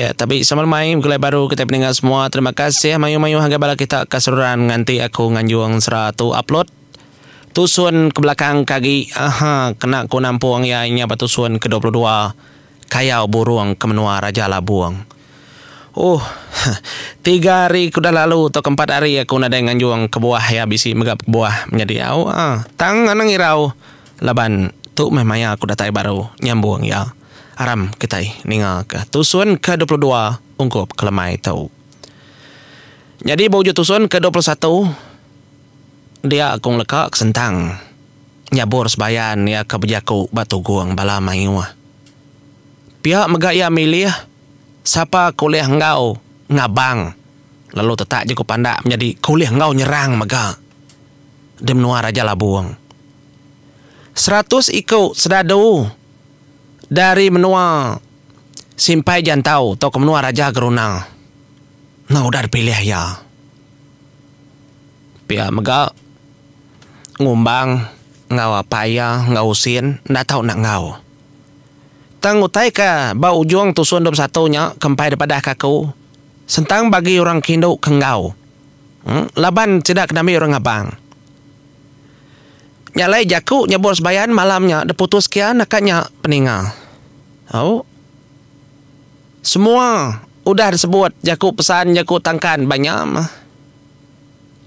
Ya, tapi sama main gulai baru kita pendengar semua. Terima kasih mayu-mayu harga bala kita keseluruhan nganti aku nganjuang 100 upload. Tusun ke belakang kaki. Kena ku nampung ya inya batusun ke-22. Kayau burung ke menua Raja Labuang. 3 hari kuda lalu atau 4 hari aku nada nganjuang ke buah ya bisi megap buah menjadi au. Tangan ngirau. Laban tu memangnya aku datai baru nyambung ya. Aram kita ningal ke tusun ke-22 ungkup kelemai tau. Jadi bauju tusun ke-21 dia akong lekak sentang nyabur sebayan ya ke bejaku batu guang bala mayuah. Pihak megaya milih siapa kuliah engkau ngabang lalu tetak je ku pandak menjadi kuliah engkau nyerang mega di menua Raja Labuang. 100 ikut sedadu dari menua Simpai Jantau atau ke menua Raja Gerunang. Nah udah dipilih ya. Pihak mega ngumbang ngau apa ya ngau usin ndak tahu nak ngau. Tangutai ka bau ujung tusun 21 nya kempai daripada kaku. Sentang bagi orang Kindo kenggau. Laban tidak kenami orang abang. Nyalai jaku nyabur sebayan malamnya deputus kian nakanya peningal. Semua udah disebut jaku pesan jaku tangkan banyak mah.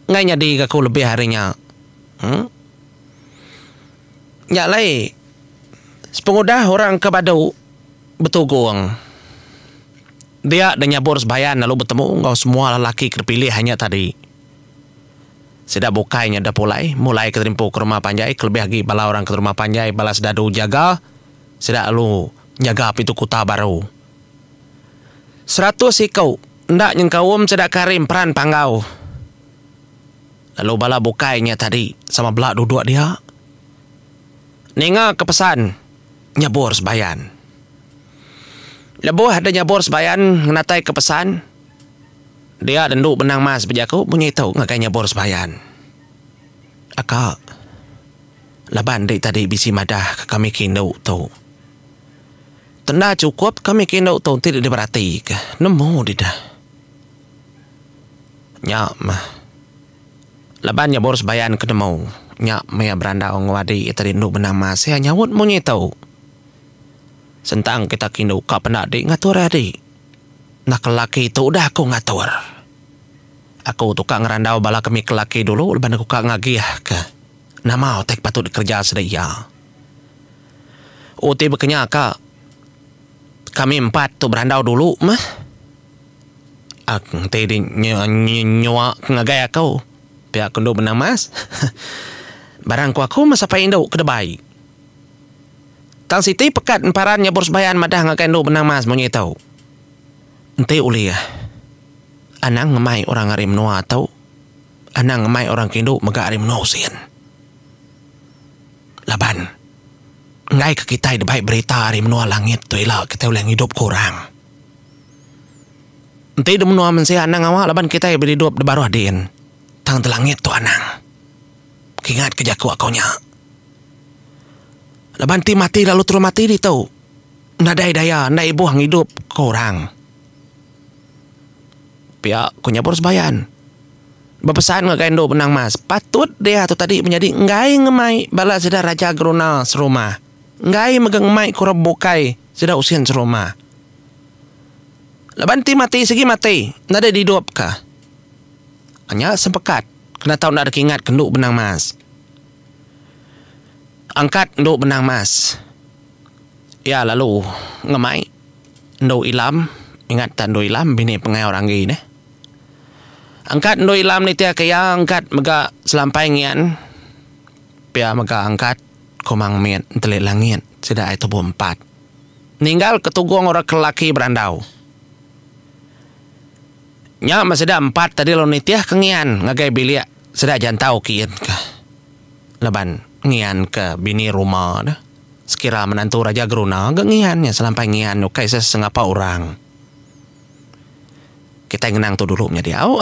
Ngai nyadi kaku lebih harinya. Nyalai sepengudah orang ke Badu betugung. Dia dan nyabur sebayan lalu bertemu engkau semua lelaki terpilih hanya tadi. Sudah bukainya dah mulai keterimpu ke rumah Panjai, kelebih lagi bala orang ke rumah Panjai, bala sedadu jaga, sudah lalu jaga pintu kota baru. 100 ikau, ndak nyengkawum sudah karim peran panggau. Lalu bala bukainya tadi, sama belak duduk dia. Ninga kepesan, nyabur sebayan. Lebuh ada nyabur sebayan, ngenatai kepesan. Dia denduk benang mas bejaku punya tahu ngakai nyabur sebayan. Akak laban dek tadi bisi madah kami kindau tu. Tenda cukup kami kindau tu tidak diberati ke. Nemu tidak. Nyak mah. Laban nyabur sebayan ke nemu. Nyak maya beranda orang wadi tadi denduk benang mas. Saya nyawut punya tahu. Sentang kita kindau kau pernah adik ngatur adik. Nak lelaki itu udah aku ngatur. Aku tukang ngerandau bala kami kelaki dulu. Lepas aku kak ngagih ke. Nama otek patut dikerja sedaya. Uti bekenya kak. Kami 4 tu berandau dulu mah. Aku tadi nyuak ngagih aku. Pihak kundu benang mas. Barangku aku masa pa indau ke debai. Tang Siti pekat emparan nyabur sebayan madah ngagih indau benang mas monyet tahu. Ente uli ya. Anang ngemai orang arim noa atau anang ngemai orang Kindo mega arim noa usian. Laban. Ngai ke kita ada baik berita arim noa langit tu ilah kita ulang hidup kurang. Ente dem noa mensi anang awak laban kita yang berhidup de baru adin. Tang telangit tu anang. Kingat kejaku akonya. Laban ti mati lalu terus mati di tau. Nadai daya, nai ibu hang hidup kurang. Pihak ku nyabur sebayan. Berpesan ngagain do benang mas. Patut dia tu tadi menjadi ngai ngemai bala sudah Raja Gerunal serumah. Ngai megang ngemai kurang bukai sudah usian serumah. Laban ti mati segi mati. Nada dihidup kah? Hanya sempekat. Kena tahu nak ada kingat kenduk benang mas. Angkat nduk benang mas. Ya lalu ngemai nduk ilam. Ingat tak nduk ilam bini pengai orang gini. Angkat nduk ilam ni tiak kaya angkat mega selampai ngian. Pia mega angkat komang miet telik langit. Sudah itu 4. Ninggal ketugung orang kelaki berandau. Nya masih ada 4 tadi lo ni tiak kengian ngagai bilik. Sudah jantau kian kah. Leban ngian ke bini rumah dah. Sekira menantu Raja Geruna agak ngiannya selampai ngian ukai sesengapa orang. Kita ngenang tu dulu menjadi au.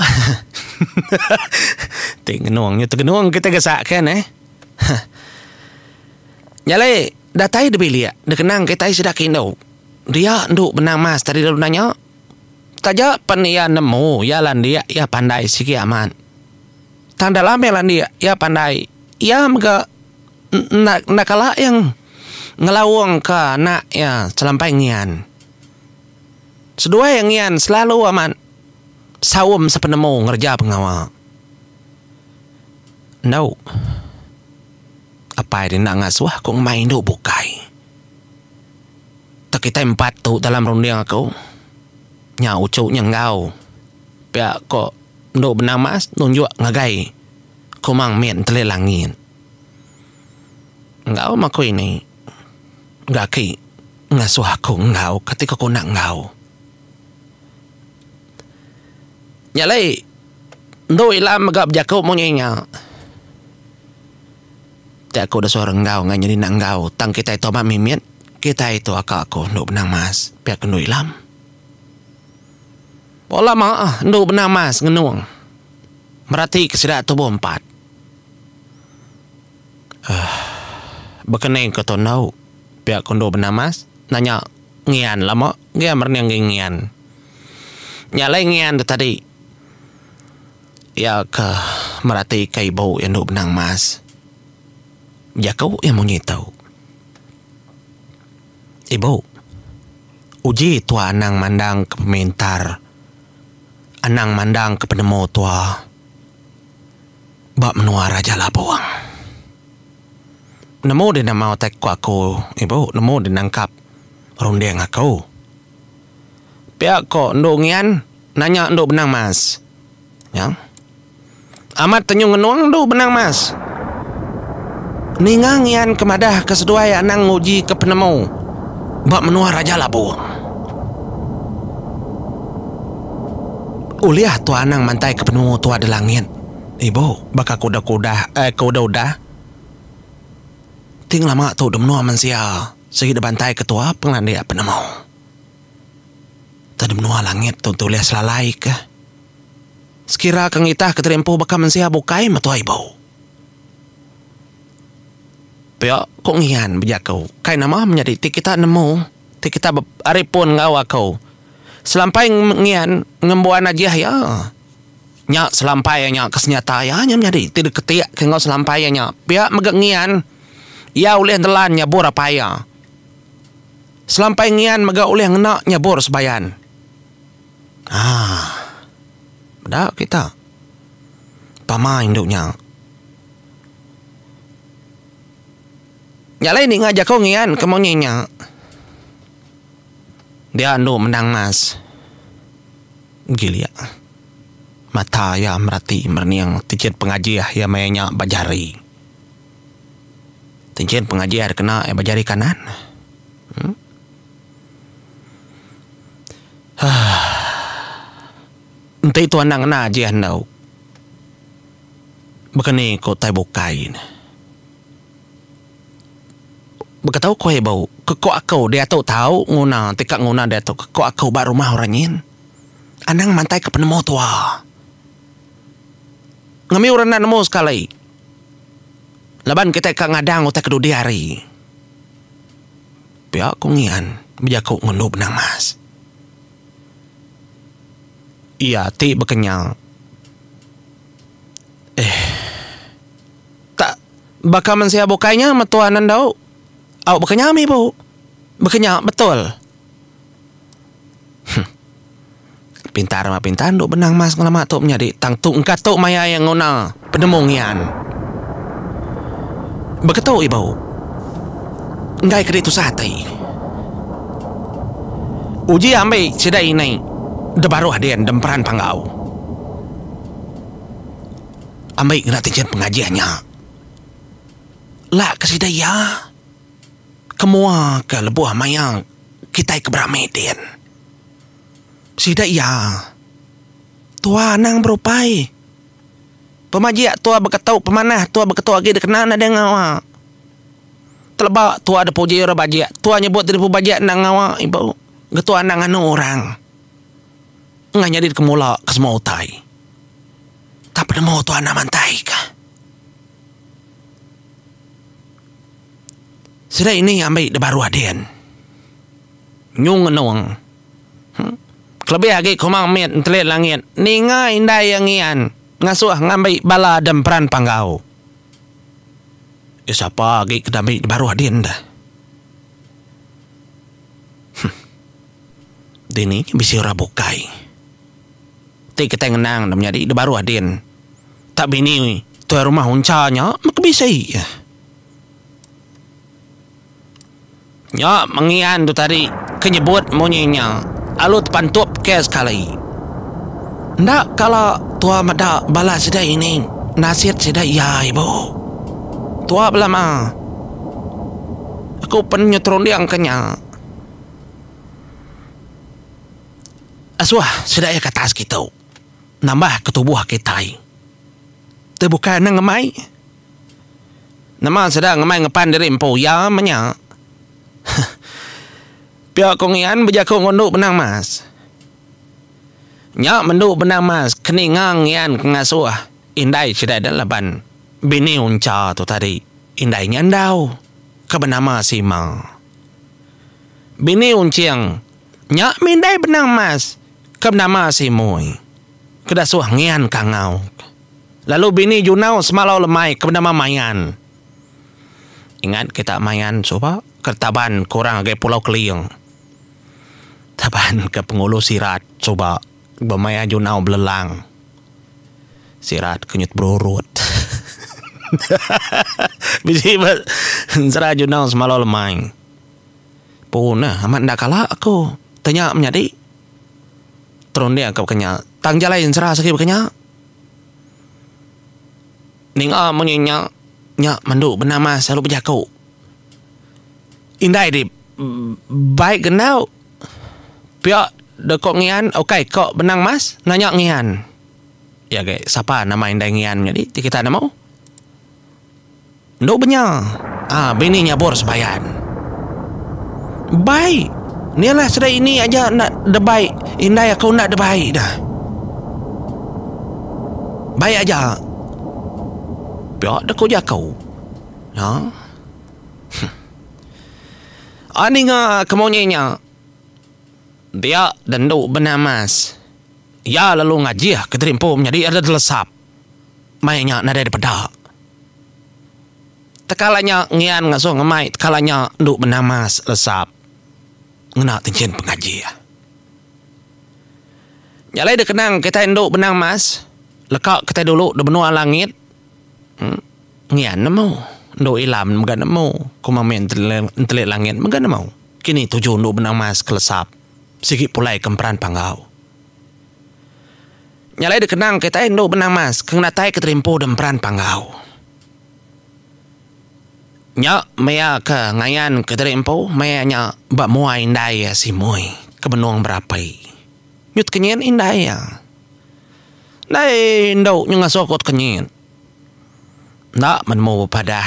Tengenuangnya tu genuang kita gesakkan Nyalai datai de bilia de kenang kita sudah kindau. Dia nduk benang mas tadi lalu nanya taja pan ya nemu ya landia ya pandai siki aman. Tang dalam ya landia ya pandai. Ya mga nakala yang ngelawang ka nak ya selampai ngian. Sedua yang ngian selalu aman. Sawum sepenemu ngerja pengawa. No. Apa yang nak ngasuh kong main do bukai. Tak kita empat tu dalam runding aku. Nya ucuk nya ngau. Pia ko ndo benang mas nunjuk ngagai. Kumang mien telelangin. Ngau mako ini. Ngaki ngasuh aku ngau ketika ko nak ngau. Nyalai ndo ilam magap jakau mo nya. Tak aku dah suara ngau ngan jadi nak ngau. Tang kita itu mak mimit. Kita itu akak aku ndo benang mas. Pihak ndo ilam. Wala ma ndo benang mas ngenuang. Merati kesedak tubuh 4. Bekeneng ke tonau. Pihak ndo benang mas. Nanya ngian lama. Ngian merniang ngian. Nyalai ngian tu tadi. Ya ke merati kai bau yang ndo benang mas. Ya kau yang mau tahu. Ibu, uji tua anang mandang ke pementar. Anang mandang ke penemu tua. Bak menua raja labuang. Nemu dia nak mau tek aku. Ibu, nemu dia nangkap rundeng aku. Pihak kok ndongian nanya ndo benang mas. Ya. Amat tenyung ngenuang ndo benang mas. Ningangian kemadah kesedua ya nang nguji ke penemu. Bak menua raja labuang. Uliah tua anang mantai ke penemu tua di langit. Ibu, baka kuda-kuda, kuda-udah. Ting lama tu menua mansia. Segi bantai ketua pengelandia penemu. Tadi menua langit tu tulis selalai ke. Sekira kang itah keterempuh baka mansia bukai matua ibu. Pia kok ngian bejakau. Kai nama menjadi ti kita nemu. Ti kita aripun ngau aku. Selampai ngian ngembuan aja ya. Nya selampai nya kesenyata ya nya menjadi tidak ketiak ke ngau selampai nya. Pia megak ngian. Ya ulih telan nyabur apa ya. Selampai ngian megak ulih ngena nyabur sebayan. Dah kita. Pama induknya. Nyalai ni ngajak kau ngian kemaunya. Dia anu menang mas. Gilia. Mata ya merati merniang tincin pengaji ya mayanya bajari. Tincin pengaji kena bajari kanan. Entah itu anak na aja handau. Bekani ko tay bukain. Bekatau ko bau. Keko aku dia tahu nguna tikak nguna dia tahu keko aku ba rumah oranyin. Anang mantai ke penemu tua. Ngami orang nemu sekali. Laban kita ka ngadang utak kedua hari. Pihak kungian bejaku ngunduh benang mas. Iya, ti bekenyang. Tak baka mensia bukainya metuanan dau. Au bekenyang mi bu. Bekenyang betul. Pintar mah pintar nduk benang mas ngelama tu menjadi tang tu engkat tu maya yang nguna penemungian. Beketu ibu. Ngai kedi tu satai. Uji ambil sedai ini. De baru hadian demperan panggau. Ambil ngena tincin pengajiannya. Lah kesidaya. Kemua ke lebuah mayang kita ke Bramedin. Sidaya. Tua nang berupai. Pemajia tua berketau pemanah tua berketau lagi dekena ada ngawa. Telebak tua ada puji ora bajia. Tua nyebut dari pubajia nang ngawa ibu. Getua nang anu orang. Nggak nyadi kemula ke semua utai. Tak penemu tua anak mantai kah? Sudah ini ambil de baru adian. Nyung nong. Kelebih lagi kumang miet telit langit. Ninga indai yang ian. Ngasuh ngambil bala dan peran panggau. Siapa lagi kedamik baru adin dah. Dini bisa rabukai. Ti kita ngenang dan menjadi baru adin. Tak bini tu rumah uncanya maka bisa iya. Ya mengian tu tadi kenyebut monyinya. Alut pantup ke sekali. Ndak kalau tua mada bala sedai ini nasihat sedai ya ibu. Tua belama. Aku penyetron yang kenya. Asuah sedai ke atas kita. Nambah ketubuh kita. Itu bukan ngemai. Nama sedang ngemai ngepan dari empu ya menya. Pihak kongian berjaku ngonduk benang mas. Nyak menduk benang mas. Keningang yan ngasuh. Indai sedai dan laban. Bini unca tu tadi. Indai nyandau. Kebenama sima. Bini unciang. Nyak mindai benang mas. Kebenama simui. Kedasuh ngian kangau. Lalu bini junau semalau lemai. Kebenama mayan. Ingat kita mayan coba. Kertaban kurang agak pulau Keliang. Taban ke pengulu sirat coba bermaya junau belelang. Sirat kenyut berurut. Bisi serah junau semalau lemai. Punah amat ndak kalah aku. Tanya menjadi. Terun dia ke kenya. Tang jalain serah sakit kenya. Ninga menyenyak. Nyak manduk bernama selalu berjaku. Indai di baik genau. Pihak dekok ngian. Okay, kok benang mas nanya ngian. Ya guys, siapa nama indai ngian jadi kita nama. Nduk benya. Bininya bors bayan. Baik. Nialah sedai ini aja nak debai. Indai aku nak debai dah. Baik aja. Pihak dekok jakau. Ya. Ani nga kemonyenya. Dia denduk benar mas. Ya lalu ngaji keterimpu menjadi ada delesap. Mainnya nada daripada. Tekalanya ngian ngasuh ngemai. Tekalanya denduk benar mas lesap. Ngena tencen pengaji. Nyalai dia kenang kita denduk benar mas. Lekak kita dulu di benua langit. Ngian nemu. Nduk ilam magan nemu. Kumamen telit langit magan nemu. Kini tujuh nduk benang mas kelesap. Sikit pulai kemperan panggau. Nyalai dikenang kita nduk benang mas. Keng natai keterimpu dan peran panggau. Nyak maya ke ngayan keterimpu. Maya nyak bak muai indai si muai. Kebenuang berapai. Nyut kenyen indai ya. Nai nduk nyunga sokot kenyen. Nak menemu pada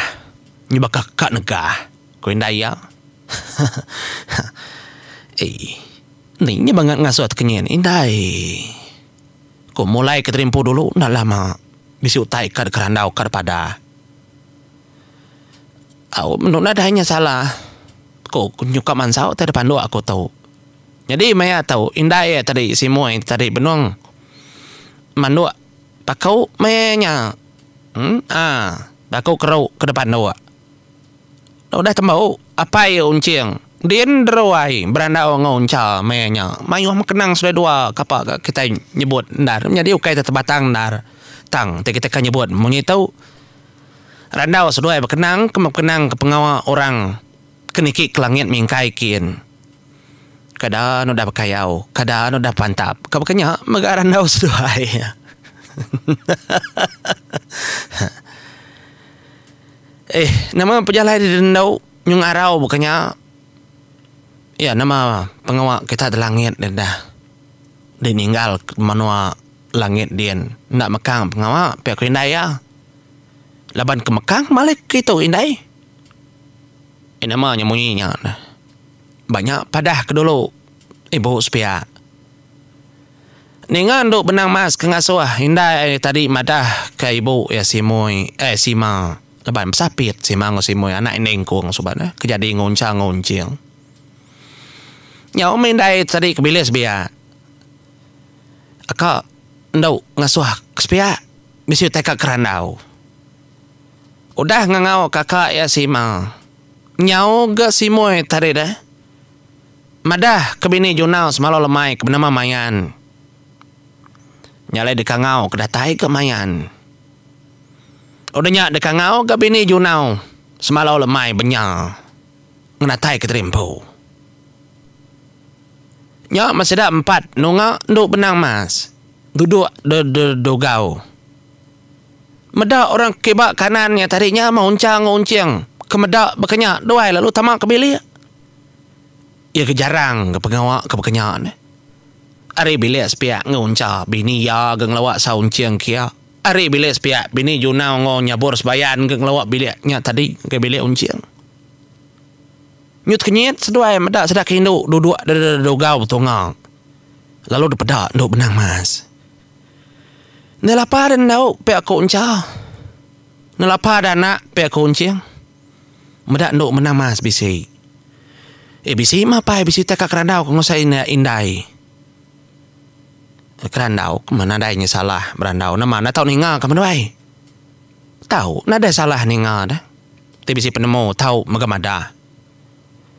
nyebak kakak negah. Kau indai ya. Ni banget ngasuh kenyen indai. Kau mulai keterimpu dulu nak lama. Bisi utai kad kerandau kad pada. Menurut ada hanya salah. Kau nyuka mansau tadi pandu aku tahu. Jadi maya tahu indai tadi si muai tadi benuang. Mandu pakau mayanya. Aku kerau ke depan doa. Udah tembau apa ya unciang. Dien derawai beranda ngoncal mayanya. Mayu kenang sudah dua kapak kita nyebut ndar. Jadi ukai tetap batang ndar. Tang kita kan nyebut munyi tahu. Randau sudah berkenang kenang ke pengawa orang keniki ke langit mingkai kian. Kadang udah berkayau, kadang udah pantap. Kabaknya megah randau sudah ya. Nama pejalan di Dendau Nyung Arau bukannya. Ya nama pengawal kita di langit dah. Dininggal manua langit dien. Ndak mekang pengawal pihak indai ya. Laban ke mekang malik gitu indai. Ini namanya munyinya. Banyak padah ke dulu. Ibu sepia. Ningan duk benang mas kengasuh indai tadi madah ke ibu ya si moy si ma leban besapit si ma si moy anak nengkung subana kejadi ngoncang ngoncing. Nyau mindai tadi kebilis biar Aka ndau ngasuh kespiak bisi teka kerandau. Udah ngangau kakak ya si ma. Nyau ga si moy tadi dah. Madah ke bini junau semalau lemai ke benama mayan. Nyalai dekangau kedatai ke mayan. Udahnya dekangau ke bini junau semalau lemai benyal. Ngenatai ke terimpu. Nya masih ada 4 nunga nduk benang mas. Duduk dogau. Medak orang kebak kanannya tadinya mau uncang kemedak berkenyak doai lalu tamak ke bilik. Ya kejarang ke pengawak ke berkenyak. Ari bilik sepiak ngunca bini ya geng lawak saunciang kia. Ari bilik sepiak bini junau ngo nyabur sebayan geng lawak biliknya tadi ke bilik unciang. Nyut kenyit seduai medak sedak hindu duduk dogau betunggang. Lalu depedak nduk benang mas. Nelapa dan dau pe aku unca. Nelapa dan nak pe aku unciang. Medak nduk benang mas bisi. Bisi mapai bisi teka kerandau ko ngosai indai. Kerandau kemana adanya salah berandau nama na tahu ninga kemana baik. Tahu nada salah ninga dah. Tapi bisi penemu tahu magamada.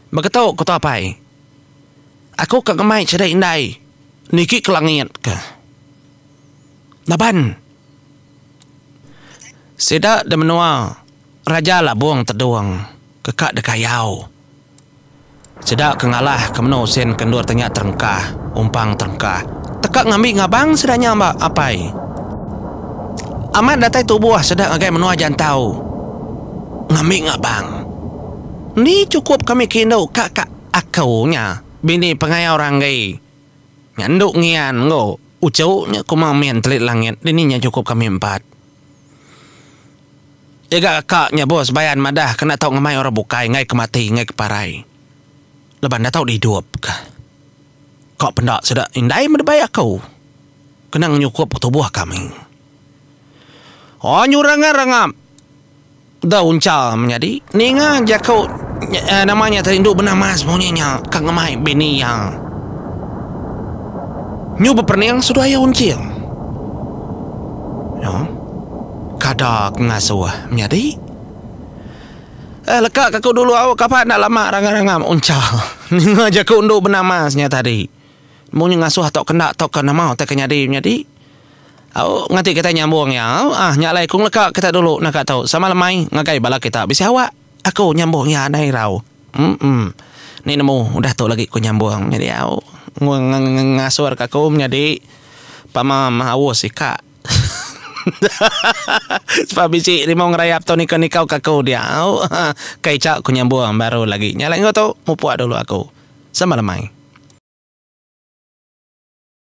Begitu kau tahu apa? Aku kegemai cerita indai. Niki kelangit ke. Laban. Sedak dan menua. Raja lah buang terduang. Kekak dekayau. Sedak kengalah kemeno sen kendur tanya terengkah. Umpang terengkah. Tekak ngambil ngabang sedanya mbak apai. Amat datai tubuh sedak ngagai menua jantau. Ngambil ngabang. Ni cukup kami kindau kakak akaunya. Bini pengayau orang gay. Nyanduk ngian ngo. Ucaunya kumamian telit langit. Dininya cukup kami 4. Jaga kakaknya bos bayan madah. Kena tahu ngamai orang bukai. Ngai kemati, ngai keparai. Leban dah tahu dihidup kah? Kau pendak sedak indai medebai aku. Kena nyukup tubuh kami. Oh nyurang-rangap. Dah uncal menjadi. Ninga jakau namanya terinduk benar mas monyanya. Kang ngamai bini yang. Nyu berperniang sudah ayah uncil. Ya. Kadak ngasuh menjadi. Lekak aku dulu awak kapan nak lama rangam uncal. Ninga jakau unduk benar masnya tadi. Mungkin ngasuh atau kena atau kena mau tak kenyadi menjadi. Awak ngerti kita nyambung ya. Nyalai kung lekak kita dulu nak tahu sama lemai ngagai bala kita. Bisa awak aku nyambung ya nai rau. Ni nemu udah tahu lagi ku nyambung jadi awak ngasur aku menjadi pama mahawas ika. Sebab bisi rimau ngerayap tau nikau kakau dia. Kaica ku nyambung baru lagi. Nyalai ngau tau mupuak dulu aku. Sama lemai.